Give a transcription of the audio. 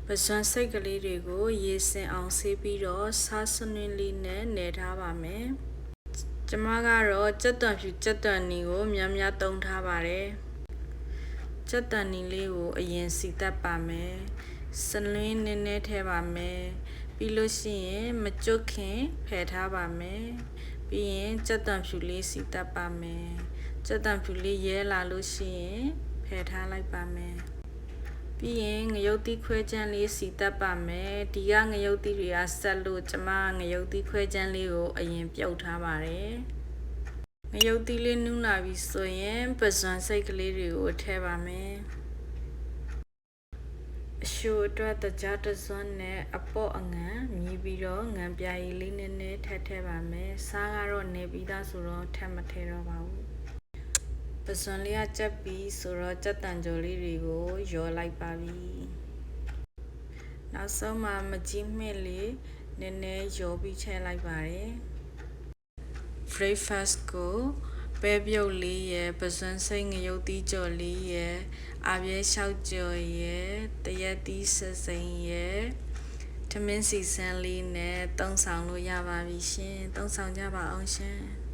ပစွမ်းစိတ်ကလေးတွေကိုရေစင်အောင်ဆေးပြီးတော့စားစနွင်းလေးနဲ့နယ်ထားပါမယ်ကျမကတော့ကြက်သွန်ဖြူကြက်သွန်နီကိုများများသုံးထားပါတယ်ကြက်သွန်နီလေးကိုအရင်စီတက်ပါမယ်စလွင်းနည်းနည်းထည့်ပါမယ်ပြီးလို့ရှိရင်မကျွတ်ခင်ဖယ်ထားပါမယ်ပြီးရင်ကြက်သွန်ဖြူလေးစီတက်ပါမယ်ကြက်သွန်ဖြူလေးရဲလာလို့ရှိရင်ဖယ်ထားလိုက်ပါမယ်ပြီးရင်ငရုတ်သီးခွဲချမ်းလေးစီတက်ပါမယ်ဒီကငရုတ်သီးတွေကဆက်လို့ကျမငရုတ်သီးခွဲချမ်းလေးကိုအရင်ပြုတ်ထားပါတယ်ငရုတ်သီးလေးနူးလာပြီဆိုရင်ပစွမ်းစိတ်ကလေးတွေကိုထည့်ပါမယ်အရှိုအတွက်တကြားတစွန်းနဲ့အပေါ့အငံမြည်ပြီးတော့ငံပြာရည်လေးနည်းနည်းထည့်ပါမယ်စားကတော့နေပြီးသားဆိုတော့ထပ်မထည့်တော့ပါဘူးပစွန်လေးကကြက်ပြီးဆိုတော့ကြက်တန်ကြော်လေးတွေကိုရောလိုက်ပါပြီနောက်ဆုံးမှာမကြီးမှစ်လေးနည်းနည်းရောပြီးချဲလိုက်ပါတယ် breakfast ကိုပဲပြုတ်လေးရယ်ပစွန်စိတ်ငရုတ်သီးကြော်လေးရယ်အပြဲလျှောက်ကြော်ရယ်တရက်သီးစစိမ်ရယ်ထမင်းစီစန်းလေးနဲ့သုံးဆောင်လို့ရပါပြီရှင်သုံးဆောင်ကြပါအောင်ရှင်